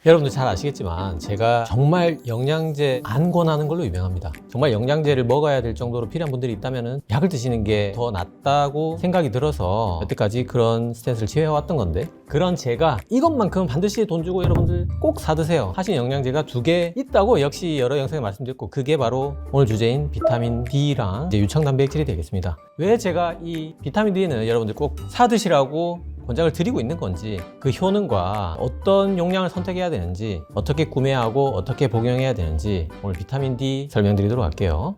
여러분들 잘 아시겠지만 제가 정말 영양제 안 권하는 걸로 유명합니다. 정말 영양제를 먹어야 될 정도로 필요한 분들이 있다면 약을 드시는 게 더 낫다고 생각이 들어서 여태까지 그런 스탠스를 취해왔던 건데, 그런 제가 이것만큼은 반드시 돈 주고 여러분들 꼭 사드세요 하신 영양제가 두 개 있다고 역시 여러 영상에 말씀드렸고, 그게 바로 오늘 주제인 비타민 D랑 이제 유청단백질이 되겠습니다. 왜 제가 이 비타민 D는 여러분들 꼭 사드시라고 권장을 드리고 있는 건지, 그 효능과 어떤 용량을 선택해야 되는지, 어떻게 구매하고 어떻게 복용해야 되는지 오늘 비타민 D 설명드리도록 할게요.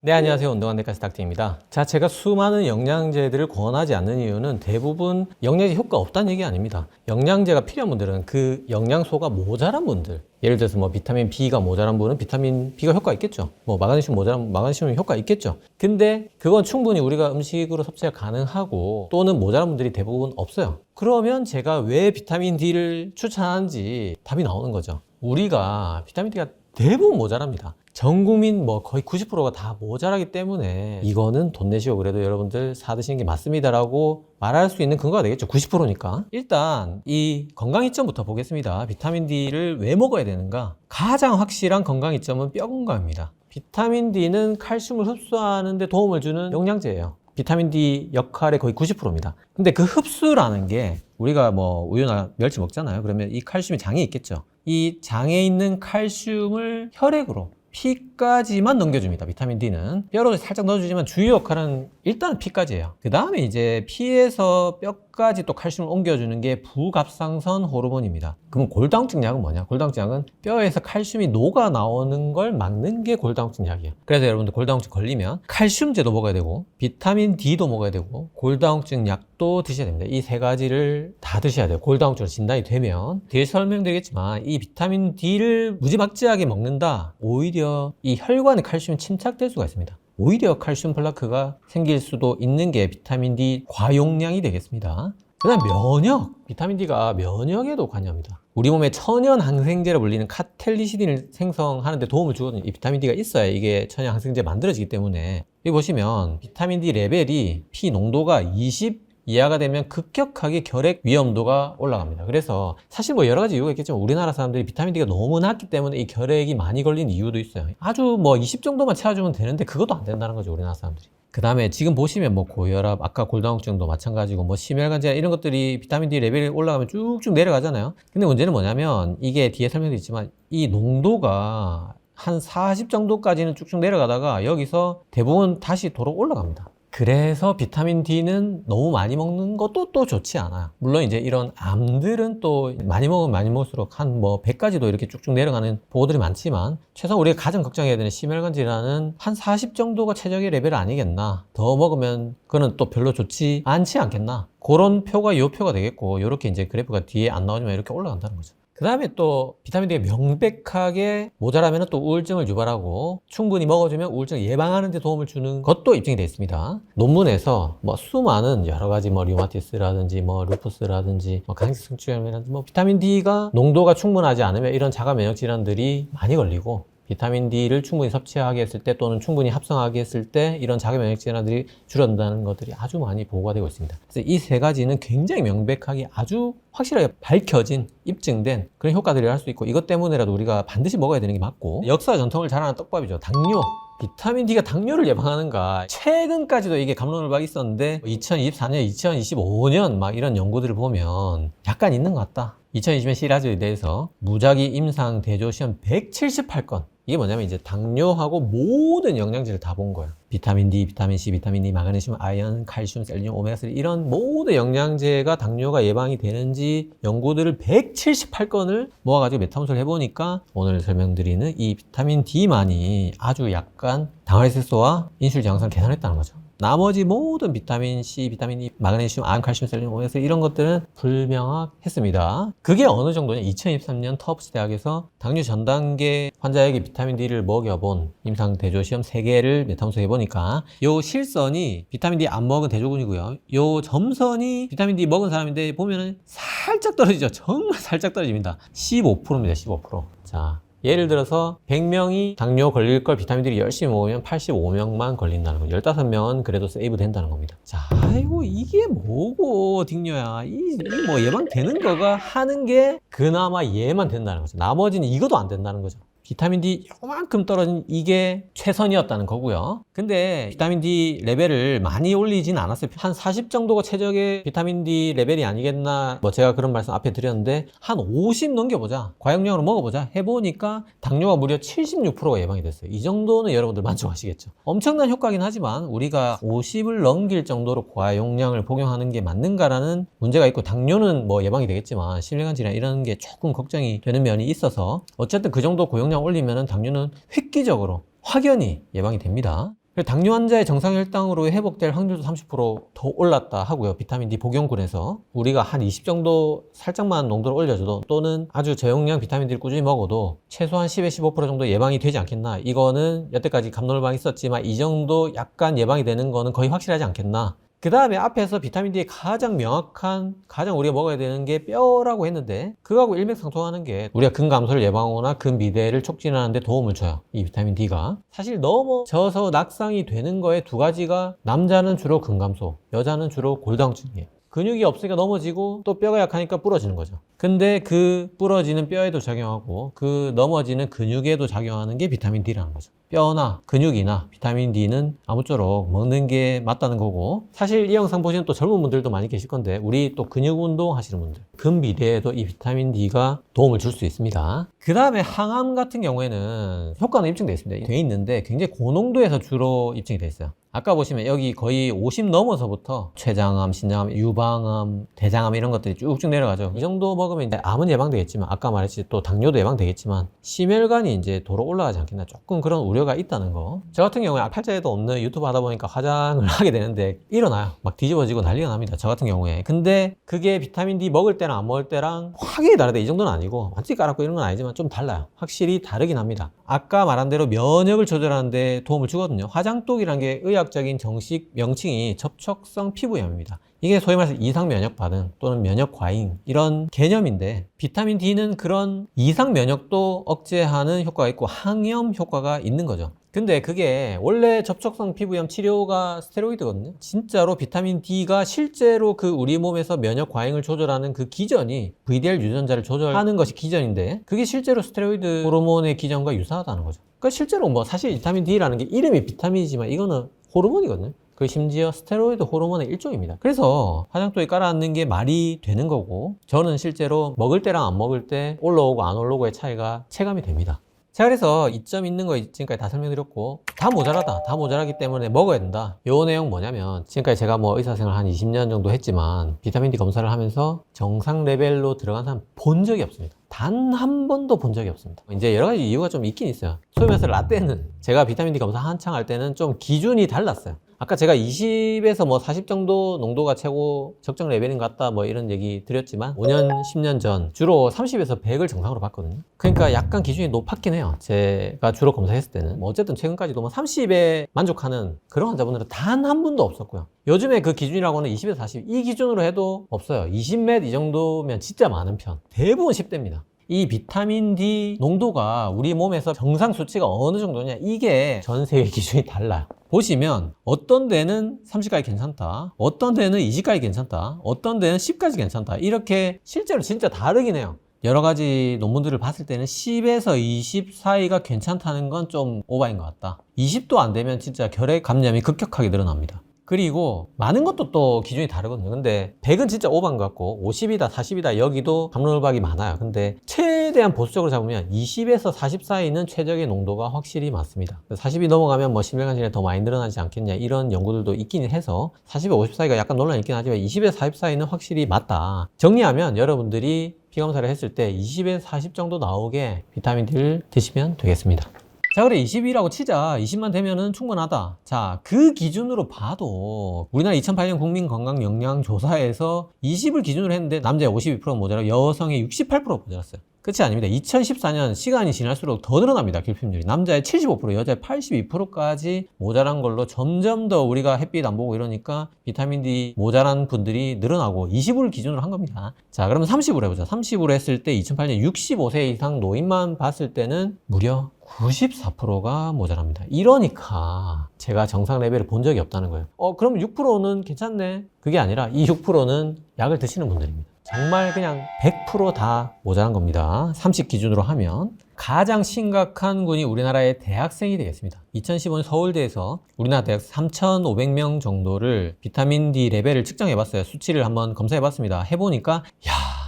네, 안녕하세요. 운동한 데까지 닥터입니다. 자, 제가 수많은 영양제들을 권하지 않는 이유는 대부분 영양제 효과 없다는 얘기 아닙니다. 영양제가 필요한 분들은 그 영양소가 모자란 분들, 예를 들어서 뭐 비타민 B가 모자란 분은 비타민 B가 효과 있겠죠. 뭐 마그네슘 모자란 마그네슘 효과 있겠죠. 근데 그건 충분히 우리가 음식으로 섭취가 가능하고, 또는 모자란 분들이 대부분 없어요. 그러면 제가 왜 비타민 D를 추천하는지 답이 나오는 거죠. 우리가 비타민 D가 대부분 모자랍니다. 전 국민 뭐 거의 90%가 다 모자라기 때문에 이거는 돈 내시고 그래도 여러분들 사드시는 게 맞습니다라고 말할 수 있는 근거가 되겠죠. 90%니까. 일단 이 건강 이점부터 보겠습니다. 비타민 D를 왜 먹어야 되는가? 가장 확실한 건강 이점은 뼈 건강입니다. 비타민 D는 칼슘을 흡수하는 데 도움을 주는 영양제예요. 비타민 D 역할의 거의 90%입니다. 근데 그 흡수라는 게, 우리가 뭐 우유나 멸치 먹잖아요. 그러면 이 칼슘이 장에 있겠죠. 이 장에 있는 칼슘을 혈액으로, 피까지만 넘겨줍니다. 비타민 D는 뼈로 살짝 넣어주지만 주요 역할은 일단은 피까지예요. 그 다음에 이제 피에서 뼈까지 또 칼슘을 옮겨주는 게 부갑상선 호르몬입니다. 그럼 골다공증 약은 뭐냐? 골다공증 약은 뼈에서 칼슘이 녹아 나오는 걸 막는 게 골다공증 약이에요. 그래서 여러분들 골다공증 걸리면 칼슘제도 먹어야 되고, 비타민 D도 먹어야 되고, 골다공증 약도 드셔야 됩니다. 이 세 가지를 다 드셔야 돼요. 골다공증으로 진단이 되면. 뒤에 설명드리겠지만 이 비타민 D를 무지막지하게 먹는다, 오히려 이 혈관에 칼슘이 침착될 수가 있습니다. 오히려 칼슘 플라크가 생길 수도 있는 게 비타민 D 과용량이 되겠습니다. 그 다음 면역. 비타민 D가 면역에도 관여합니다. 우리 몸에 천연 항생제라 불리는 카텔리시딘을 생성하는 데 도움을 주거든요. 이 비타민 D가 있어야 이게 천연 항생제 만들어지기 때문에. 여기 보시면 비타민 D 레벨이 피 농도가 20 이하가 되면 급격하게 결핵 위험도가 올라갑니다. 그래서 사실 뭐 여러 가지 이유가 있겠지만 우리나라 사람들이 비타민 D가 너무 낮기 때문에 이 결핵이 많이 걸리는 이유도 있어요. 아주 뭐 20 정도만 채워주면 되는데 그것도 안 된다는 거죠, 우리나라 사람들이. 그 다음에 지금 보시면 뭐 고혈압, 아까 골다공증도 마찬가지고 뭐 심혈관질환 이런 것들이 비타민 D 레벨이 올라가면 쭉쭉 내려가잖아요. 근데 문제는 뭐냐면, 이게 뒤에 설명도 있지만 이 농도가 한 40 정도까지는 쭉쭉 내려가다가 여기서 대부분 다시 도로 올라갑니다. 그래서 비타민 D는 너무 많이 먹는 것도 또 좋지 않아요. 물론 이제 이런 암들은 또 많이 먹으면 많이 먹을수록 한 뭐 100까지도 이렇게 쭉쭉 내려가는 보고들이 많지만, 최소한 우리가 가장 걱정해야 되는 심혈관 질환은 한 40 정도가 최적의 레벨 아니겠나, 더 먹으면 그거는 또 별로 좋지 않지 않겠나, 그런 표가 이 표가 되겠고, 이렇게 이제 그래프가 뒤에 안 나오지만 이렇게 올라간다는 거죠. 그 다음에 또 비타민 D가 명백하게 모자라면 또 우울증을 유발하고, 충분히 먹어주면 우울증 예방하는 데 도움을 주는 것도 입증이 되어 있습니다. 논문에서 뭐 수많은 여러 가지 뭐 류마티스라든지 뭐 루푸스라든지 뭐 강직성추염이라든지 뭐 비타민 D가 농도가 충분하지 않으면 이런 자가 면역 질환들이 많이 걸리고, 비타민 D를 충분히 섭취하게 했을 때, 또는 충분히 합성하게 했을 때 이런 자가 면역 질환들이 줄어든다는 것들이 아주 많이 보고가 되고 있습니다. 그래서 이 세 가지는 굉장히 명백하게 아주 확실하게 밝혀진, 입증된 그런 효과들을 할 수 있고, 이것 때문에라도 우리가 반드시 먹어야 되는 게 맞고, 역사 전통을 잘 아는 떡밥이죠. 당뇨. 비타민 D가 당뇨를 예방하는가? 최근까지도 이게 갑론을박이 있었는데 2024년, 2025년 막 이런 연구들을 보면 약간 있는 것 같다. 2020년 시라즈에 대해서 무작위 임상 대조 시험 178건. 이게 뭐냐면 이제 당뇨하고 모든 영양제를 다 본 거예요. 비타민 D, 비타민 C, 비타민 E, 마그네슘, 아연, 칼슘, 셀enium, 오메가3 이런 모든 영양제가 당뇨가 예방이 되는지 연구들을 178건을 모아가지고 메타문서를 해보니까 오늘 설명드리는 이 비타민 D만이 아주 약간 당화혈색소와 인슐린 양상을 개선했다는 거죠. 나머지 모든 비타민 C, 비타민 E, 마그네슘, 아연, 칼슘, 셀enium, 오메가3 이런 것들은 불명확했습니다. 그게 어느 정도냐? 2023년 터프스 대학에서 당뇨 전 단계 환자에게 비타민 D를 먹여본 임상 대조 시험 3개를 메타문서 해보니까, 요 실선이 비타민 D 안 먹은 대조군이고요. 요 점선이 비타민 D 먹은 사람인데 보면은 살짝 떨어지죠. 정말 살짝 떨어집니다. 15%입니다. 15%. 자, 예를 들어서 100명이 당뇨 걸릴 걸 비타민D를 열심히 먹으면 85명만 걸린다는 거죠. 15명은 그래도 세이브 된다는 겁니다. 자, 아이고 이게 뭐고 딩뇨야. 이 뭐 예방되는 거가 하는 게 그나마 얘만 된다는 거죠. 나머지는 이것도 안 된다는 거죠. 비타민 D 요만큼 떨어진 이게 최선이었다는 거고요. 근데 비타민 D 레벨을 많이 올리진 않았어요. 한 40 정도가 최적의 비타민 D 레벨이 아니겠나. 뭐 제가 그런 말씀 앞에 드렸는데 한 50 넘겨보자. 과용량으로 먹어보자. 해보니까 당뇨가 무려 76%가 예방이 됐어요. 이 정도는 여러분들 만족하시겠죠. 엄청난 효과긴 하지만 우리가 50을 넘길 정도로 과용량을 복용하는 게 맞는가라는 문제가 있고, 당뇨는 뭐 예방이 되겠지만 심혈관 질환 이런 게 조금 걱정이 되는 면이 있어서 어쨌든 그 정도 고용량 올리면 당뇨는 획기적으로 확연히 예방이 됩니다. 당뇨 환자의 정상 혈당으로 회복될 확률도 30%더 올랐다 하고요. 비타민 D 복용군에서 우리가 한 20 정도 살짝만 농도를 올려줘도, 또는 아주 저용량 비타민 D를 꾸준히 먹어도 최소한 10에서 15% 정도 예방이 되지 않겠나. 이거는 여태까지 갑론을방 있었지만 이 정도 약간 예방이 되는 거는 거의 확실하지 않겠나. 그 다음에 앞에서 비타민 D의 가장 명확한, 가장 우리가 먹어야 되는 게 뼈라고 했는데, 그거하고 일맥상통하는 게 우리가 근감소를 예방하거나 근비대를 촉진하는 데 도움을 줘요. 이 비타민 D가 사실 넘어져서 낙상이 되는 거에 두 가지가, 남자는 주로 근감소, 여자는 주로 골다공증이에요. 근육이 없으니까 넘어지고 또 뼈가 약하니까 부러지는 거죠. 근데 그 부러지는 뼈에도 작용하고 그 넘어지는 근육에도 작용하는 게 비타민 D라는 거죠. 뼈나 근육이나 비타민 D는 아무쪼록 먹는 게 맞다는 거고, 사실 이 영상 보시는 또 젊은 분들도 많이 계실 건데, 우리 또 근육 운동 하시는 분들, 근비대에도 이 비타민 D가 도움을 줄 수 있습니다. 그 다음에 항암 같은 경우에는 효과는 입증되어 있습니다. 돼 있는데 굉장히 고농도에서 주로 입증이 되어 있어요. 아까 보시면 여기 거의 50 넘어서부터 췌장암, 신장암, 유방암, 대장암 이런 것들이 쭉쭉 내려가죠. 이 정도 먹으면 이제 암은 예방되겠지만, 아까 말했듯이 또 당뇨도 예방되겠지만 심혈관이 이제 도로 올라가지 않겠나, 조금 그런 우려가 있다는 거. 저 같은 경우에 팔자에도 없는 유튜브 하다 보니까 화장을 하게 되는데 일어나요. 막 뒤집어지고 난리가 납니다. 저 같은 경우에. 근데 그게 비타민 D 먹을 때랑 안 먹을 때랑 확연히 다르다. 이 정도는 아니고, 완전히 깔았고 이런 건 아니지만 좀 달라요. 확실히 다르긴 합니다. 아까 말한 대로 면역을 조절하는 데 도움을 주거든요. 화장독이라는 게 의학적인 정식 명칭이 접촉성 피부염입니다. 이게 소위 말해서 이상 면역 반응 또는 면역 과잉 이런 개념인데, 비타민 D는 그런 이상 면역도 억제하는 효과가 있고 항염 효과가 있는 거죠. 근데 그게 원래 접촉성 피부염 치료가 스테로이드거든요. 진짜로 비타민 D가 실제로 그 우리 몸에서 면역 과잉을 조절하는 그 기전이 VDL 유전자를 조절하는 것이 기전인데, 그게 실제로 스테로이드 호르몬의 기전과 유사하다는 거죠. 그러니까 실제로 뭐 사실 비타민 D라는 게 이름이 비타민이지만 이거는 호르몬이거든요. 그 심지어 스테로이드 호르몬의 일종입니다. 그래서 화장도에 깔아앉는 게 말이 되는 거고, 저는 실제로 먹을 때랑 안 먹을 때 올라오고 안 올라오고의 차이가 체감이 됩니다. 자, 그래서 이점 있는 거 지금까지 다 설명드렸고, 다 모자라다. 다 모자라기 때문에 먹어야 된다. 요 내용 뭐냐면, 지금까지 제가 뭐 의사생활 한 20년 정도 했지만 비타민 D 검사를 하면서 정상 레벨로 들어간 사람 본 적이 없습니다. 단 한 번도 본 적이 없습니다. 이제 여러 가지 이유가 좀 있긴 있어요. 소위 말해서 라떼는, 제가 비타민 D 검사 한창 할 때는 좀 기준이 달랐어요. 아까 제가 20에서 뭐 40 정도 농도가 최고 적정 레벨인 것 같다 뭐 이런 얘기 드렸지만, 5년, 10년 전 주로 30에서 100을 정상으로 봤거든요. 그러니까 약간 기준이 높았긴 해요. 제가 주로 검사했을 때는. 뭐 어쨌든 최근까지도 뭐 30에 만족하는 그런 환자분들은 단 한 분도 없었고요. 요즘에 그 기준이라고는 20에서 40, 이 기준으로 해도 없어요. 20몇 이 정도면 진짜 많은 편. 대부분 10대입니다. 이 비타민 D 농도가 우리 몸에서 정상 수치가 어느 정도냐, 이게 전 세계 기준이 달라요. 보시면 어떤 데는 30까지 괜찮다, 어떤 데는 20까지 괜찮다, 어떤 데는 10까지 괜찮다, 이렇게 실제로 진짜 다르긴 해요. 여러 가지 논문들을 봤을 때는 10에서 20 사이가 괜찮다는 건 좀 오바인 것 같다. 20도 안 되면 진짜 결핵 감염이 급격하게 늘어납니다. 그리고 많은 것도 또 기준이 다르거든요. 근데 100은 진짜 오버한 것 같고, 50이다 40이다 여기도 갑론을박이 많아요. 근데 최대한 보수적으로 잡으면 20에서 40 사이는 최적의 농도가 확실히 맞습니다. 40이 넘어가면 뭐 심혈관 질환이 더 많이 늘어나지 않겠냐 이런 연구들도 있긴 해서 40에 50 사이가 약간 논란이 있긴 하지만 20에서 40 사이는 확실히 맞다. 정리하면 여러분들이 피검사를 했을 때 20에서 40 정도 나오게 비타민 D를 드시면 되겠습니다. 자, 그래 20이라고 치자. 20만 되면은 충분하다. 자, 그 기준으로 봐도 우리나라 2008년 국민건강영양조사에서 20을 기준으로 했는데 남자의 52% 모자라고 여성의 68% 모자랐어요. 끝이 아닙니다. 2014년 시간이 지날수록 더 늘어납니다. 결핍률이. 남자의 75%, 여자의 82%까지 모자란 걸로 점점 더 우리가 햇빛 안 보고 이러니까 비타민 D 모자란 분들이 늘어나고 20을 기준으로 한 겁니다. 자, 그러면 30으로 해보자. 30으로 했을 때 2008년 65세 이상 노인만 봤을 때는 무려 94%가 모자랍니다. 이러니까 제가 정상 레벨을 본 적이 없다는 거예요. 그럼 6%는 괜찮네. 그게 아니라 이 6%는 약을 드시는 분들입니다. 정말 그냥 100% 다 모자란 겁니다. 30 기준으로 하면. 가장 심각한 군이 우리나라의 대학생이 되겠습니다. 2015년 서울대에서 우리나라 대학 3,500명 정도를 비타민 D 레벨을 측정해봤어요. 수치를 한번 검사해봤습니다. 해보니까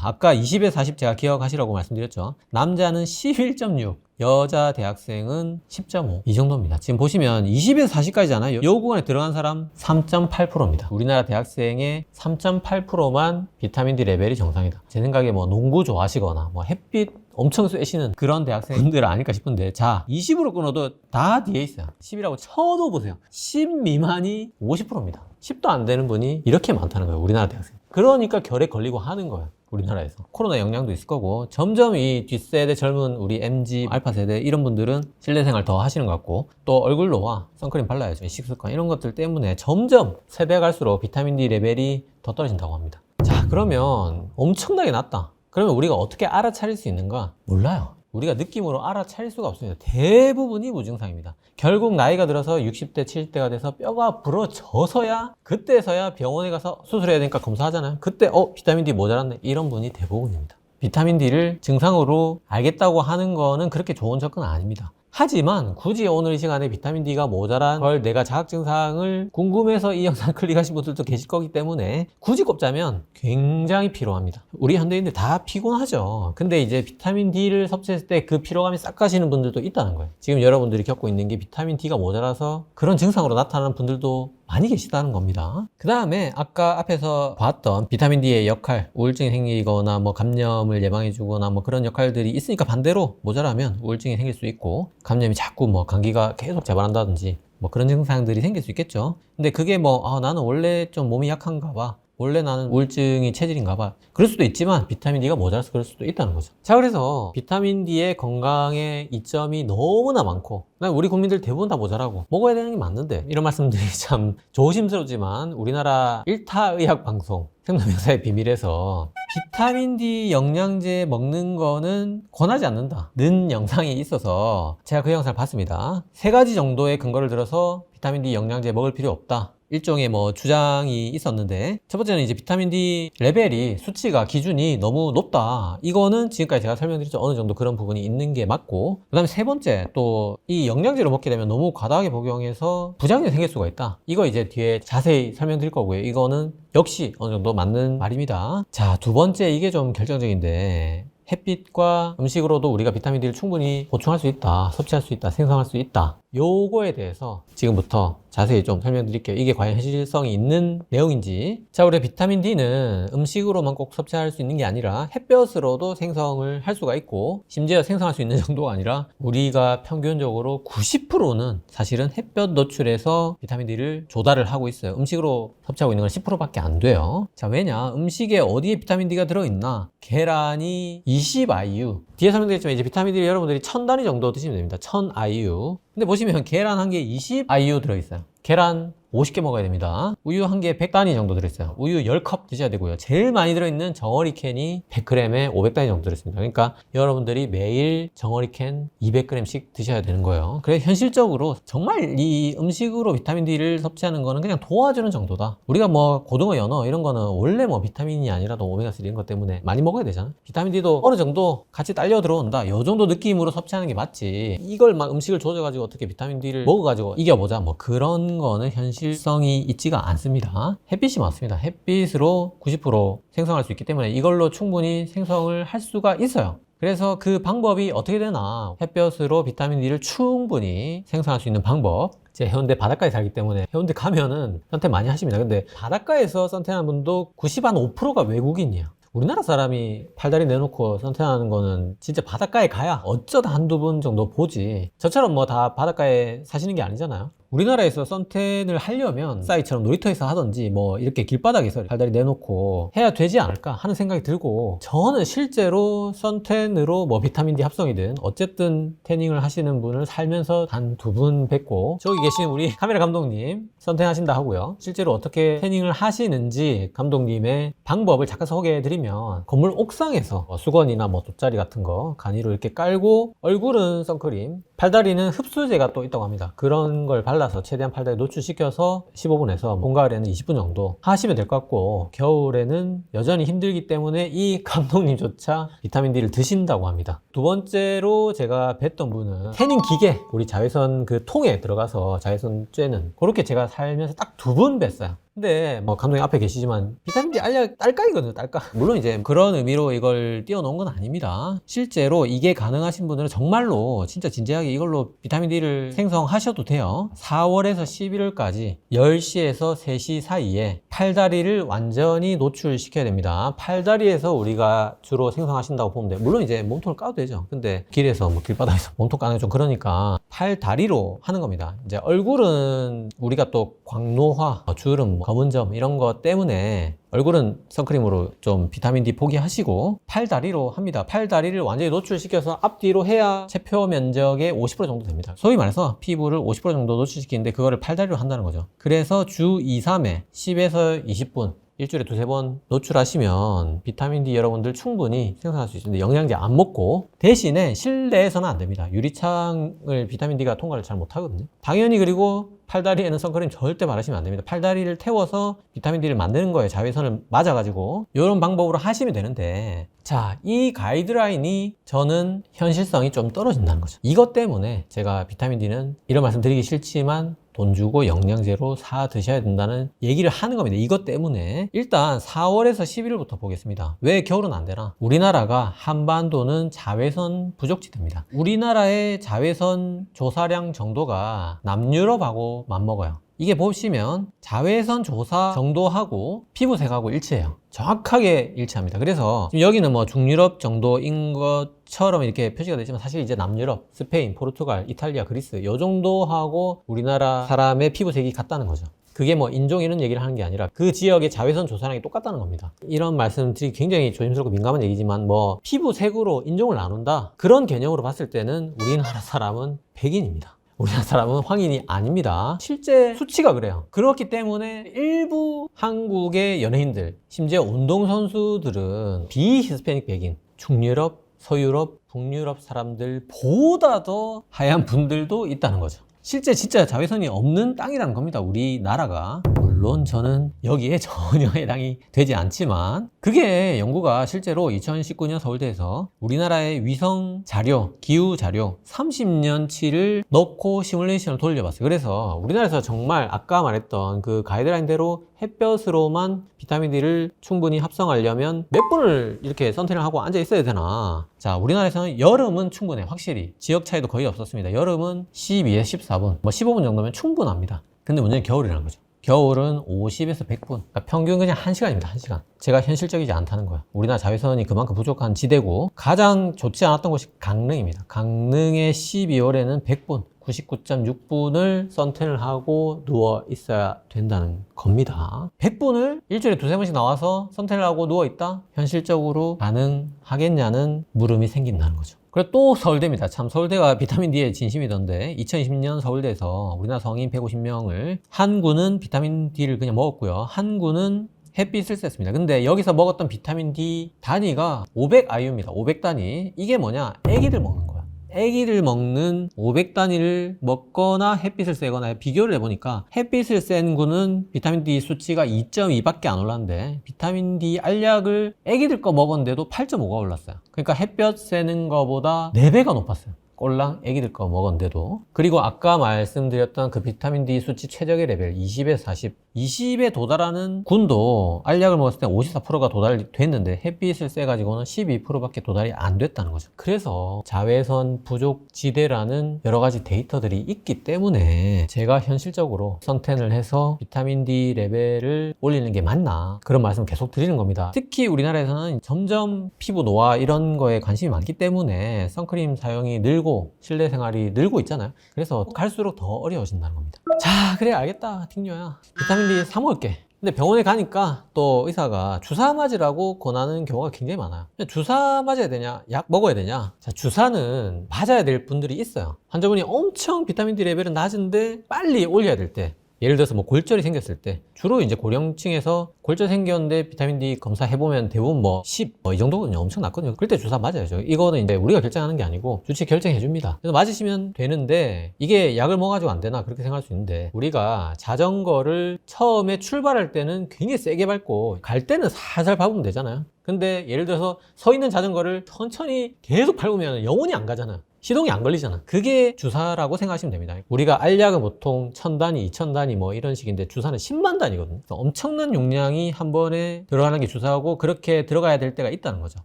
아까 20에 40 제가 기억하시라고 말씀드렸죠. 남자는 11.6, 여자 대학생은 10.5 이 정도입니다. 지금 보시면 20에서 40까지잖아요. 요 구간에 들어간 사람 3.8%입니다. 우리나라 대학생의 3.8%만 비타민 D 레벨이 정상이다. 제 생각에 뭐 농구 좋아하시거나 뭐 햇빛 엄청 쐬시는 그런 대학생들 아닐까 싶은데, 자, 20으로 끊어도 다 뒤에 있어요. 10이라고 쳐도 보세요. 10 미만이 50%입니다. 10도 안 되는 분이 이렇게 많다는 거예요. 우리나라 대학생. 그러니까 결에 걸리고 하는 거예요. 우리나라에서. 코로나 영향도 있을 거고, 점점 이 뒷세대 젊은 우리 MZ, 알파 세대 이런 분들은 실내 생활 더 하시는 것 같고, 또 얼굴 노화, 선크림 발라야죠. 식습관 이런 것들 때문에 점점 세대 갈수록 비타민 D 레벨이 더 떨어진다고 합니다. 자, 그러면 엄청나게 낮다. 그러면 우리가 어떻게 알아차릴 수 있는가? 몰라요. 우리가 느낌으로 알아차릴 수가 없습니다. 대부분이 무증상입니다. 결국 나이가 들어서 60대, 70대가 돼서 뼈가 부러져서야, 그때서야 병원에 가서 수술해야 되니까 검사하잖아요. 그때 비타민 D 모자랐네. 이런 분이 대부분입니다. 비타민 D를 증상으로 알겠다고 하는 거는 그렇게 좋은 접근은 아닙니다. 하지만 굳이 오늘 이 시간에 비타민 D가 모자란 걸 내가 자각 증상을 궁금해서 이 영상 클릭하신 분들도 계실 거기 때문에 굳이 꼽자면 굉장히 피로합니다. 우리 현대인들 다 피곤하죠. 근데 이제 비타민 D를 섭취했을 때 그 피로감이 싹 가시는 분들도 있다는 거예요. 지금 여러분들이 겪고 있는 게 비타민 D가 모자라서 그런 증상으로 나타나는 분들도 많이 계시다는 겁니다. 그 다음에 아까 앞에서 봤던 비타민 D의 역할, 우울증이 생기거나 뭐 감염을 예방해주거나 뭐 그런 역할들이 있으니까 반대로 모자라면 우울증이 생길 수 있고, 감염이 자꾸 뭐 감기가 계속 재발한다든지 뭐 그런 증상들이 생길 수 있겠죠. 근데 그게 뭐 나는 원래 좀 몸이 약한가 봐, 원래 나는 우울증이 체질인가 봐, 그럴 수도 있지만 비타민 D가 모자라서 그럴 수도 있다는 거죠. 자, 그래서 비타민 D의 건강에 이점이 너무나 많고, 우리 국민들 대부분 다 모자라고 먹어야 되는 게 맞는데, 이런 말씀들이 참 조심스럽지만 우리나라 1타 의학 방송 생로병사의 비밀에서 비타민 D 영양제 먹는 거는 권하지 않는다는 영상이 있어서 제가 그 영상을 봤습니다. 3가지 정도의 근거를 들어서 비타민 D 영양제 먹을 필요 없다, 일종의 뭐 주장이 있었는데, 첫 번째는 이제 비타민 D 레벨이 수치가 기준이 너무 높다. 이거는 지금까지 제가 설명드렸죠. 어느 정도 그런 부분이 있는 게 맞고, 그 다음에 세 번째, 또 이 영양제를 먹게 되면 너무 과다하게 복용해서 부작용이 생길 수가 있다. 이거 이제 뒤에 자세히 설명드릴 거고요. 이거는 역시 어느 정도 맞는 말입니다. 자, 두 번째, 이게 좀 결정적인데, 햇빛과 음식으로도 우리가 비타민 D를 충분히 보충할 수 있다, 섭취할 수 있다, 생성할 수 있다. 요거에 대해서 지금부터 자세히 좀 설명드릴게요. 이게 과연 현실성이 있는 내용인지. 자, 우리 비타민 D는 음식으로만 꼭 섭취할 수 있는 게 아니라 햇볕으로도 생성을 할 수가 있고, 심지어 생성할 수 있는 정도가 아니라 우리가 평균적으로 90%는 사실은 햇볕 노출에서 비타민 D를 조달을 하고 있어요. 음식으로 섭취하고 있는 건 10%밖에 안 돼요. 자, 왜냐? 음식에 어디에 비타민 D가 들어있나? 계란이 20 IU. 뒤에 설명드렸지만 이제 비타민 D를 여러분들이 1000단위 정도 드시면 됩니다. 1000 IU. 근데 보시면 계란 한 개 20 IU 들어있어요. 계란 50개 먹어야 됩니다. 우유 한 개에 100단위 정도 들어있어요. 우유 10컵 드셔야 되고요. 제일 많이 들어있는 정어리 캔이 100g에 500단위 정도 들어있습니다. 그러니까 여러분들이 매일 정어리 캔 200g씩 드셔야 되는 거예요. 그래서 현실적으로 정말 이 음식으로 비타민 D를 섭취하는 거는 그냥 도와주는 정도다. 우리가 뭐 고등어, 연어 이런 거는 원래 뭐 비타민이 아니라도 오메가3 이런 것 때문에 많이 먹어야 되잖아. 비타민 D도 어느 정도 같이 딸려 들어온다, 이 정도 느낌으로 섭취하는 게 맞지, 이걸 막 음식을 조져가지고 어떻게 비타민 D를 먹어가지고 이겨보자, 뭐 그런 거는 현실성이 있지가 않습니다. 햇빛이 맞습니다. 햇빛으로 90% 생성할 수 있기 때문에 이걸로 충분히 생성을 할 수가 있어요. 그래서 그 방법이 어떻게 되나, 햇볕으로 비타민 D를 충분히 생성할 수 있는 방법. 제 해운대 바닷가에 살기 때문에 해운대 가면은 선택 많이 하십니다. 근데 바닷가에서 선택하는 분도 95%가 외국인이야. 우리나라 사람이 팔다리 내놓고 선택하는 거는 진짜 바닷가에 가야 어쩌다 한두 번 정도 보지, 저처럼 뭐 다 바닷가에 사시는 게 아니잖아요. 우리나라에서 선텐을 하려면 사이처럼 놀이터에서 하든지 뭐 이렇게 길바닥에서 팔다리 내놓고 해야 되지 않을까 하는 생각이 들고, 저는 실제로 선텐으로 뭐 비타민 D 합성이든 어쨌든 태닝을 하시는 분을 살면서 단 2분 뵙고, 저기 계신 우리 카메라 감독님 선텐 하신다 하고요. 실제로 어떻게 태닝을 하시는지 감독님의 방법을 잠깐 소개해드리면, 건물 옥상에서 수건이나 뭐 돗자리 같은 거 간이로 이렇게 깔고, 얼굴은 선크림, 팔다리는 흡수제가 또 있다고 합니다. 그런 걸 발라서 최대한 팔다리 노출시켜서 15분에서 봄 가을에는 20분 정도 하시면 될 것 같고, 겨울에는 여전히 힘들기 때문에 이 감독님조차 비타민 D를 드신다고 합니다. 두 번째로 제가 뵀던 분은 태닝 기계, 우리 자외선 그 통에 들어가서 자외선 쬐는, 그렇게 제가 살면서 딱 2분 뵀어요. 근데 뭐 감독님 앞에 계시지만 비타민 D 알약 딸깍이거든요, 딸깍. 물론 이제 그런 의미로 이걸 띄워놓은 건 아닙니다. 실제로 이게 가능하신 분들은 정말로 진짜 진지하게 이걸로 비타민 D를 생성하셔도 돼요. 4월에서 11월까지 10시에서 3시 사이에 팔다리를 완전히 노출시켜야 됩니다. 팔다리에서 우리가 주로 생성하신다고 보면 돼요. 물론 이제 몸통을 까도 되죠. 근데 길에서 뭐 길바닥에서 몸통 까는 게 좀 그러니까 팔다리로 하는 겁니다. 이제 얼굴은 우리가 또 광노화, 주름, 검은 점 이런 것 때문에 얼굴은 선크림으로 좀 비타민 D 포기하시고 팔다리로 합니다. 팔다리를 완전히 노출시켜서 앞뒤로 해야 체표 면적의 50% 정도 됩니다. 소위 말해서 피부를 50% 정도 노출시키는데 그거를 팔다리로 한다는 거죠. 그래서 주 2, 3회 10에서 20분 일주일에 2-3번 노출하시면 비타민 D 여러분들 충분히 생성할 수 있는데, 영양제 안 먹고, 대신에 실내에서는 안 됩니다. 유리창을 비타민 D가 통과를 잘 못하거든요. 당연히. 그리고 팔다리에는 선크림 절대 바르시면 안 됩니다. 팔다리를 태워서 비타민 D를 만드는 거예요. 자외선을 맞아가지고. 이런 방법으로 하시면 되는데, 자, 이 가이드라인이 저는 현실성이 좀 떨어진다는 거죠. 이것 때문에 제가 비타민 D는 이런 말씀 드리기 싫지만 돈 주고 영양제로 사 드셔야 된다는 얘기를 하는 겁니다. 이것 때문에 일단 4월에서 11월부터 보겠습니다. 왜 겨울은 안 되나? 우리나라가 한반도는 자외선 부족지대입니다. 우리나라의 자외선 조사량 정도가 남유럽하고 맞먹어요. 이게 보시면 자외선 조사 정도하고 피부색하고 일치해요. 정확하게 일치합니다. 그래서 지금 여기는 뭐 중유럽 정도인 것처럼 이렇게 표시가 되지만, 사실 이제 남유럽, 스페인, 포르투갈, 이탈리아, 그리스 요 정도하고 우리나라 사람의 피부색이 같다는 거죠. 그게 뭐 인종 이런 얘기를 하는 게 아니라 그 지역의 자외선 조사량이 똑같다는 겁니다. 이런 말씀드리기 굉장히 조심스럽고 민감한 얘기지만, 뭐 피부색으로 인종을 나눈다, 그런 개념으로 봤을 때는 우리나라 사람은 백인입니다. 우리나라 사람은 황인이 아닙니다. 실제 수치가 그래요. 그렇기 때문에 일부 한국의 연예인들, 심지어 운동선수들은 비히스패닉 백인, 중유럽, 서유럽, 북유럽 사람들보다 더 하얀 분들도 있다는 거죠. 실제 진짜 자외선이 없는 땅이라는 겁니다, 우리나라가. 물론 저는 여기에 전혀 해당이 되지 않지만, 그게 연구가 실제로 2019년 서울대에서 우리나라의 위성 자료, 기후 자료 30년치를 넣고 시뮬레이션을 돌려봤어요. 그래서 우리나라에서 정말 아까 말했던 그 가이드라인대로 햇볕으로만 비타민 D를 충분히 합성하려면 몇 분을 이렇게 선택을 하고 앉아 있어야 되나? 자, 우리나라에서는 여름은 충분해. 확실히 지역 차이도 거의 없었습니다. 여름은 12에서 14분, 뭐 15분 정도면 충분합니다. 근데 문제는 겨울이라는 거죠. 겨울은 50에서 100분. 그러니까 평균 그냥 1시간입니다. 1시간. 제가 현실적이지 않다는 거예요. 우리나라 자외선이 그만큼 부족한 지대고, 가장 좋지 않았던 곳이 강릉입니다. 강릉의 12월에는 100분, 99.6분을 선텐을 하고 누워 있어야 된다는 겁니다. 100분을 일주일에 2-3번씩 나와서 선텐을 하고 누워 있다? 현실적으로 가능하겠냐는 물음이 생긴다는 거죠. 그리고 또 서울대입니다. 참, 서울대가 비타민 D에 진심이던데, 2020년 서울대에서 우리나라 성인 150명을 한 군은 비타민 D를 그냥 먹었고요, 한 군은 햇빛을 쐈습니다. 근데 여기서 먹었던 비타민 D 단위가 500IU입니다. 500단위. 이게 뭐냐? 애기들 먹는 거야. 애기를 먹는 500단위를 먹거나 햇빛을 쐬거나 비교를 해보니까, 햇빛을 쐰 군은 비타민 D 수치가 2.2밖에 안 올랐는데, 비타민 D 알약을 애기들 거 먹었는데도 8.5가 올랐어요. 그러니까 햇볕 쐬는 거보다 4배가 높았어요. 꼴랑 애기들 거 먹었는데도. 그리고 아까 말씀드렸던 그 비타민 D 수치 최적의 레벨 20에서 40, 20에 도달하는 군도 알약을 먹었을 때 54%가 도달됐는데 햇빛을 쐬가지고는 12%밖에 도달이 안 됐다는 거죠. 그래서 자외선 부족 지대라는 여러 가지 데이터들이 있기 때문에 제가 현실적으로 선텐을 해서 비타민 D 레벨을 올리는 게 맞나, 그런 말씀을 계속 드리는 겁니다. 특히 우리나라에서는 점점 피부 노화 이런 거에 관심이 많기 때문에 선크림 사용이 늘고 실내 생활이 늘고 있잖아요. 그래서 갈수록 더 어려워진다는 겁니다. 자, 그래 알겠다 팅녀야, 비타민 D 사 먹을게. 근데 병원에 가니까 또 의사가 주사 맞으라고 권하는 경우가 굉장히 많아요. 주사 맞아야 되냐, 약 먹어야 되냐? 자, 주사는 맞아야 될 분들이 있어요. 환자분이 엄청 비타민 D 레벨은 낮은데 빨리 올려야 될 때, 예를 들어서 뭐 골절이 생겼을 때, 주로 이제 고령층에서 골절 생겼는데 비타민 D 검사해보면 대부분 뭐 10, 이 정도거든요. 엄청 낮거든요. 그럴 때 주사 맞아야죠. 이거는 이제 우리가 결정하는 게 아니고 주치 결정해줍니다. 그래서 맞으시면 되는데, 이게 약을 먹어가지고 안 되나 그렇게 생각할 수 있는데, 우리가 자전거를 처음에 출발할 때는 굉장히 세게 밟고 갈 때는 살살 밟으면 되잖아요. 근데 예를 들어서 서 있는 자전거를 천천히 계속 밟으면 영원히 안 가잖아요. 시동이 안 걸리잖아. 그게 주사라고 생각하시면 됩니다. 우리가 알약은 보통 1000단위, 2000단위 뭐 이런 식인데 주사는 10만 단위거든요. 엄청난 용량이 한 번에 들어가는 게 주사고, 그렇게 들어가야 될 때가 있다는 거죠.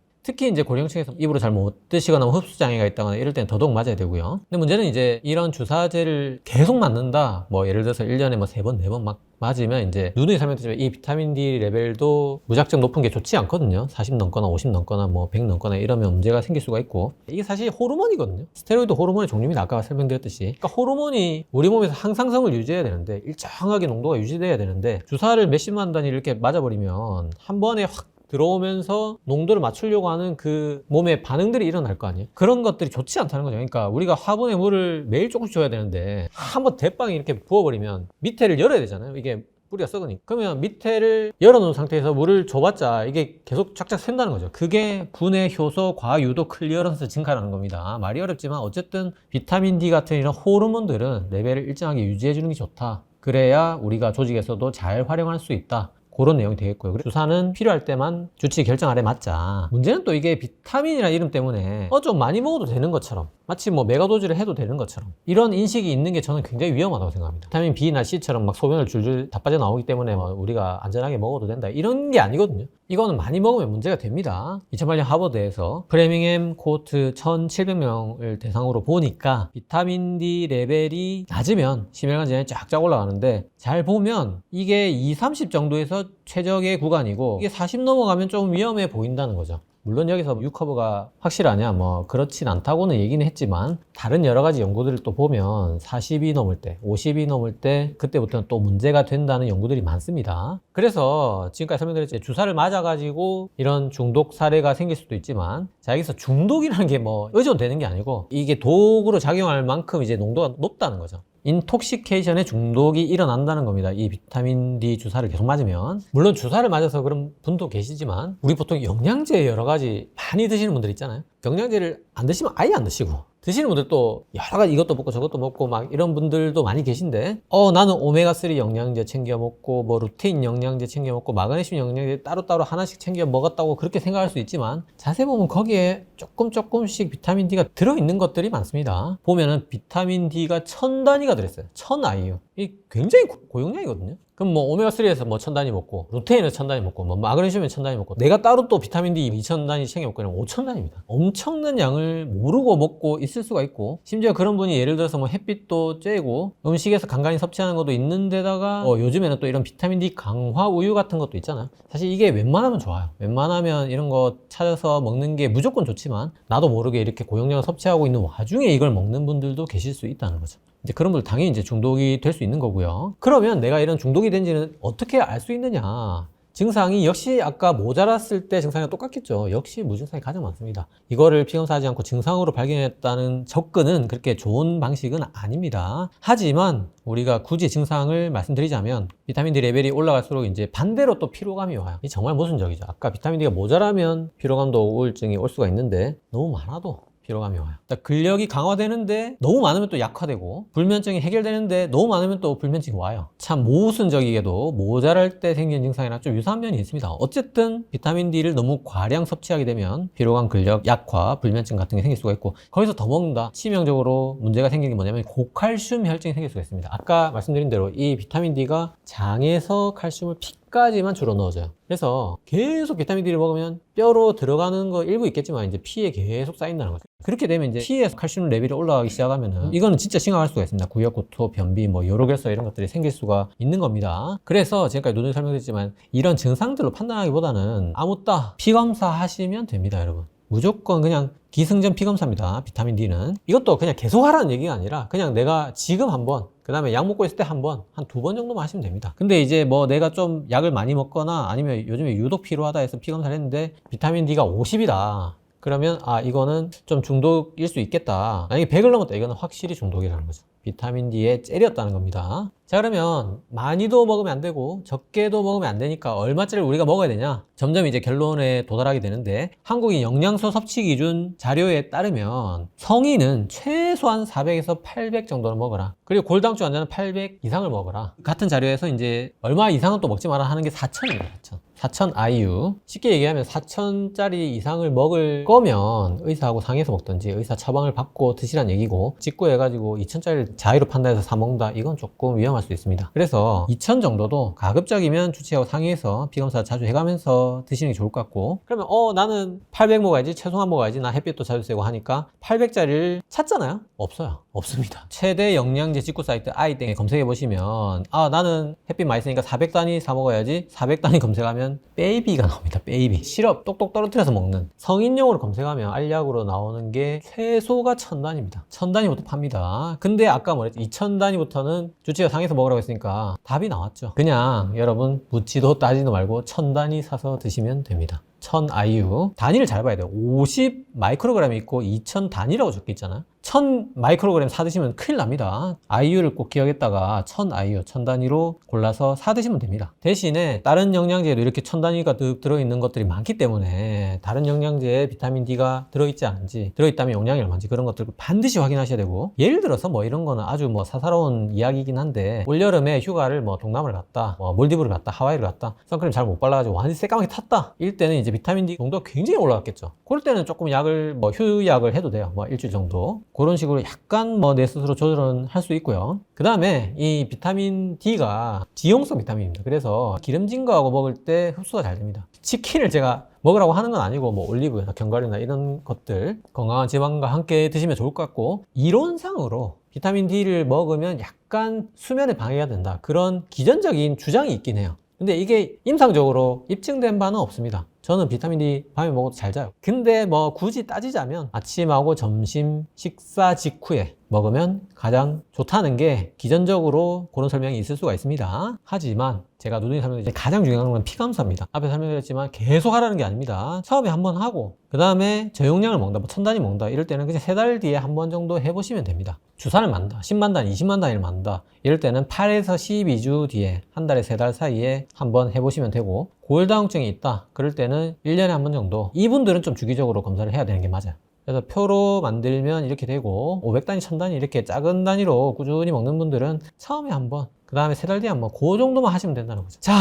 특히 이제 고령층에서 입으로 잘 못 드시거나 흡수 장애가 있다거나 이럴 때는 더더욱 맞아야 되고요. 근데 문제는 이제 이런 주사제를 계속 맞는다. 뭐 예를 들어서 1년에 뭐 3번, 4번 막 맞으면 이제 누누이 설명드리지만 이 비타민 D 레벨도 무작정 높은 게 좋지 않거든요. 40 넘거나 50 넘거나 뭐 100 넘거나 이러면 문제가 생길 수가 있고, 이게 사실 호르몬이거든요. 스테로이드 호르몬의 종류입니다. 아까 설명드렸듯이. 그러니까 호르몬이 우리 몸에서 항상성을 유지해야 되는데, 일정하게 농도가 유지돼야 되는데, 주사를 몇십만 단위 이렇게 맞아버리면 한 번에 확 들어오면서 농도를 맞추려고 하는 그 몸의 반응들이 일어날 거 아니에요. 그런 것들이 좋지 않다는 거죠. 그러니까 우리가 화분에 물을 매일 조금씩 줘야 되는데 한번 대빵 이렇게 부어버리면 밑에를 열어야 되잖아요. 이게 뿌리가 썩으니까. 그러면 밑에를 열어놓은 상태에서 물을 줘봤자 이게 계속 쫙쫙 샌다는 거죠. 그게 분해 효소 과유도 클리어런스 증가라는 겁니다. 말이 어렵지만 어쨌든 비타민 D 같은 이런 호르몬들은 레벨을 일정하게 유지해주는 게 좋다. 그래야 우리가 조직에서도 잘 활용할 수 있다. 그런 내용이 되겠고요. 그리고 주사는 필요할 때만 주치 결정 아래 맞자. 문제는 또 이게 비타민이라는 이름 때문에 좀 많이 먹어도 되는 것처럼, 마치 뭐 메가도즈를 해도 되는 것처럼 이런 인식이 있는 게 저는 굉장히 위험하다고 생각합니다. 비타민 B나 C처럼 막 소변을 줄줄 다 빠져나오기 때문에 뭐 우리가 안전하게 먹어도 된다 이런 게 아니거든요. 이거는 많이 먹으면 문제가 됩니다. 2008년 하버드에서 프레밍햄 코호트 1700명을 대상으로 보니까 비타민 D 레벨이 낮으면 심혈관 질환이 쫙쫙 올라가는데, 잘 보면 이게 2, 30 정도에서 최적의 구간이고, 이게 40 넘어가면 좀 위험해 보인다는 거죠. 물론 여기서 유커브가 확실하냐 뭐 그렇진 않다고는 얘기는 했지만, 다른 여러 가지 연구들을 또 보면 40이 넘을 때, 50이 넘을 때 그때부터는 또 문제가 된다는 연구들이 많습니다. 그래서 지금까지 설명드렸지, 주사를 맞아가지고 이런 중독 사례가 생길 수도 있지만, 자, 여기서 중독이라는 게 뭐 의존되는 게 아니고 이게 독으로 작용할 만큼 이제 농도가 높다는 거죠. 인톡시케이션의 중독이 일어난다는 겁니다. 이 비타민 D 주사를 계속 맞으면. 물론 주사를 맞아서 그런 분도 계시지만, 우리 보통 영양제 여러 가지 많이 드시는 분들 있잖아요. 영양제를 안 드시면 아예 안 드시고, 드시는 분들 또 여러 가지 이것도 먹고 저것도 먹고 막 이런 분들도 많이 계신데, 나는 오메가3 영양제 챙겨 먹고 뭐 루테인 영양제 챙겨 먹고 마그네슘 영양제 따로따로 하나씩 챙겨 먹었다고 그렇게 생각할 수 있지만, 자세히 보면 거기에 조금씩 비타민 D가 들어있는 것들이 많습니다. 보면은 비타민 D가 1000단위가 들어있어요. 1000IU. 이 굉장히 고용량이거든요. 그럼 뭐 오메가3에서 뭐 1000단위 먹고, 루테인에서 1000단위 먹고, 뭐 마그네슘에서 1000단위 먹고, 내가 따로 또 비타민 D 2000단위 챙겨 먹고 그냥 5000단위입니다. 엄청난 양을 모르고 먹고 있을 수가 있고, 심지어 그런 분이 예를 들어서 뭐 햇빛도 쬐고 음식에서 간간히 섭취하는 것도 있는데다가 요즘에는 또 이런 비타민 D 강화 우유 같은 것도 있잖아요. 사실 이게 웬만하면 좋아요. 웬만하면 이런 거 찾아서 먹는 게 무조건 좋지만, 나도 모르게 이렇게 고용량을 섭취하고 있는 와중에 이걸 먹는 분들도 계실 수 있다는 거죠. 이제 그런 분들 당연히 이제 중독이 될 수 있는 거고요. 그러면 내가 이런 중독이 된지는 어떻게 알 수 있느냐? 증상이 역시 아까 모자랐을 때 증상이 똑같겠죠. 역시 무증상이 가장 많습니다. 이거를 피검사하지 않고 증상으로 발견했다는 접근은 그렇게 좋은 방식은 아닙니다. 하지만 우리가 굳이 증상을 말씀드리자면, 비타민 D 레벨이 올라갈수록 이제 반대로 또 피로감이 와요. 이 정말 모순적이죠. 아까 비타민 D가 모자라면 피로감도 우울증이 올 수가 있는데, 너무 많아도 피로감이 와요. 그러니까 근력이 강화되는데 너무 많으면 또 약화되고, 불면증이 해결되는데 너무 많으면 또 불면증이 와요. 참 모순적이게도 모자랄 때 생기는 증상이랑 좀 유사한 면이 있습니다. 어쨌든 비타민 D를 너무 과량 섭취하게 되면 피로감, 근력, 약화, 불면증 같은 게 생길 수가 있고, 거기서 더 먹는다, 치명적으로 문제가 생기는 게 뭐냐면 고칼슘 혈증이 생길 수가 있습니다. 아까 말씀드린 대로 이 비타민 D가 장에서 칼슘을 피까지만 주로 넣어줘요. 그래서 계속 비타민 D를 먹으면 뼈로 들어가는 거 일부 있겠지만 이제 피에 계속 쌓인다는 거죠. 그렇게 되면 이제 피에서 칼슘 레벨이 올라가기 시작하면은 이거는 진짜 심각할 수가 있습니다. 구역구토, 변비, 뭐 요로결석 이런 것들이 생길 수가 있는 겁니다. 그래서 지금까지 누누이 설명드렸지만 이런 증상들로 판단하기보다는 아무따 피검사 하시면 됩니다, 여러분. 무조건 그냥 기승전 피검사입니다. 비타민 D는. 이것도 그냥 계속 하라는 얘기가 아니라 그냥 내가 지금 한번, 그 다음에 약 먹고 있을 때 한 번, 한 2번 정도만 하시면 됩니다. 근데 이제 뭐 내가 좀 약을 많이 먹거나 아니면 요즘에 유독 피로하다 해서 피검사를 했는데 비타민 D가 50이다. 그러면 이거는 좀 중독일 수 있겠다. 만약에 100을 넘었다. 이거는 확실히 중독이라는 거죠. 비타민 D에 째렸다는 겁니다. 자, 그러면 많이도 먹으면 안 되고 적게도 먹으면 안 되니까 얼마짜리 우리가 먹어야 되냐? 점점 이제 결론에 도달하게 되는데, 한국인 영양소 섭취 기준 자료에 따르면 성인은 최소한 400에서 800 정도는 먹어라. 그리고 골다공증 환자는 800 이상을 먹어라. 같은 자료에서 이제 얼마 이상은 또 먹지 마라 하는 게 4,000입니다. 4,000 IU. 쉽게 얘기하면 4,000짜리 이상을 먹을 거면 의사하고 상의해서 먹든지 의사 처방을 받고 드시란 얘기고, 직구 해가지고 2,000짜리를 자의로 판단해서 사 먹는다, 이건 조금 위험할 수 있습니다. 그래서 2,000 정도도 가급적이면 주치의하고 상의해서 피검사 자주 해가면서 드시는 게 좋을 것 같고, 그러면 나는 800 먹어야지, 최소한 먹어야지, 나 햇빛도 자주 쐬고 하니까 800짜리를 찾잖아요? 없어요. 없습니다. 최대 영양제 직구 사이트 아이땡에 검색해 보시면 나는 햇빛 많이 쓰니까 400단위 사 먹어야지, 400단위 검색하면 베이비가 나옵니다. 베이비. 시럽 똑똑 떨어뜨려서 먹는. 성인용으로 검색하면 알약으로 나오는 게 최소가 1,000단위입니다. 1,000단위부터 팝니다. 근데 아까 뭐랬죠? 2,000단위부터는 주치의가 상에서 먹으라고 했으니까 답이 나왔죠. 그냥 여러분 묻지도 따지도 말고 1,000단위 사서 드시면 됩니다. 1,000 IU. 단위를 잘 봐야 돼요. 50 마이크로그램이 있고 2,000 단위라고 적혀 있잖아요. 1,000 마이크로그램 사드시면 큰일 납니다. IU를 꼭 기억했다가 1,000 IU, 1,000 단위로 골라서 사드시면 됩니다. 대신에 다른 영양제도 이렇게 1,000 단위가 들어있는 것들이 많기 때문에 다른 영양제에 비타민 D가 들어있지 않은지, 들어있다면 용량이 얼마인지 그런 것들을 반드시 확인하셔야 되고, 예를 들어서 뭐 이런 거는 아주 뭐 사사로운 이야기이긴 한데, 올여름에 휴가를 뭐 동남아를 갔다, 뭐 몰디브를 갔다, 하와이를 갔다, 선크림 잘 못 발라가지고 완전히 새까맣게 탔다. 이럴 때는 이제 비타민 D 농도가 굉장히 올라갔겠죠. 그럴 때는 조금 약을 뭐 휴약을 해도 돼요. 뭐 일주일 정도. 그런 식으로 약간 뭐 내 스스로 조절은 할 수 있고요. 그 다음에 이 비타민 D가 지용성 비타민입니다. 그래서 기름진 거하고 먹을 때 흡수가 잘 됩니다. 치킨을 제가 먹으라고 하는 건 아니고, 뭐 올리브나 견과류나 이런 것들 건강한 지방과 함께 드시면 좋을 것 같고, 이론상으로 비타민 D를 먹으면 약간 수면에 방해가 된다, 그런 기전적인 주장이 있긴 해요. 근데 이게 임상적으로 입증된 바는 없습니다. 저는 비타민 D 밤에 먹어도 잘 자요. 근데 뭐 굳이 따지자면 아침하고 점심 식사 직후에 먹으면 가장 좋다는 게 기전적으로 그런 설명이 있을 수가 있습니다. 하지만 제가 누누이 설명드린 가장 중요한 건 피감사입니다. 앞에 설명드렸지만 계속 하라는 게 아닙니다. 처음에 한번 하고 그 다음에 저용량을 먹는다, 뭐 1,000단위 먹는다 이럴 때는 그냥 3달 뒤에 한 번 정도 해보시면 됩니다. 주사를 맞는다, 10만 단위, 20만 단위를 맞는다 이럴 때는 8에서 12주 뒤에, 한 달에 3달 사이에 한번 해보시면 되고, 고혈당증이 있다 그럴 때는 1년에 한 번 정도, 이분들은 좀 주기적으로 검사를 해야 되는 게 맞아요. 그래서 표로 만들면 이렇게 되고, 500단위, 1000단위 이렇게 작은 단위로 꾸준히 먹는 분들은 처음에 한번, 그 다음에 3달 뒤에 한번, 그 정도만 하시면 된다는 거죠. 자,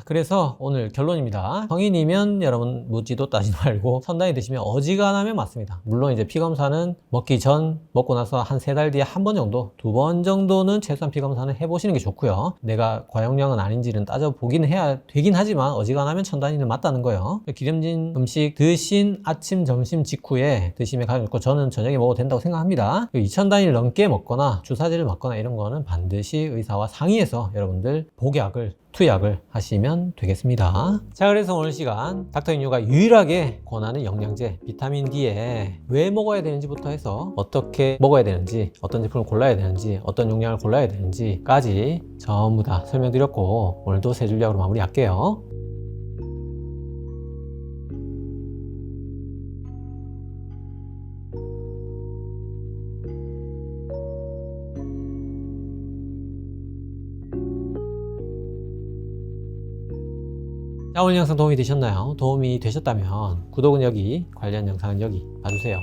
그래서 오늘 결론입니다. 성인이면 여러분 묻지도 따지도 말고 1,000단위 드시면 어지간하면 맞습니다. 물론 이제 피검사는 먹기 전, 먹고 나서 한 3달 뒤에 한 번 정도, 2번 정도는 최소한 피검사는 해보시는 게 좋고요. 내가 과용량은 아닌지는 따져보긴 해야 되긴 하지만 어지간하면 1,000단위는 맞다는 거예요. 기름진 음식 드신 아침, 점심 직후에 드시면 가장 좋고, 저는 저녁에 먹어도 된다고 생각합니다. 2,000단위를 넘게 먹거나 주사제를 맞거나 이런 거는 반드시 의사와 상의해서 여러분들 복약을, 투약을 하시면 되겠습니다. 자, 그래서 오늘 시간 닥터인유가 유일하게 권하는 영양제 비타민 D에 왜 먹어야 되는지부터 해서 어떻게 먹어야 되는지, 어떤 제품을 골라야 되는지, 어떤 용량을 골라야 되는지까지 전부 다 설명드렸고, 오늘도 3줄약으로 마무리할게요. 자, 오늘 영상 도움이 되셨나요? 도움이 되셨다면 구독은 여기, 관련 영상은 여기 봐주세요.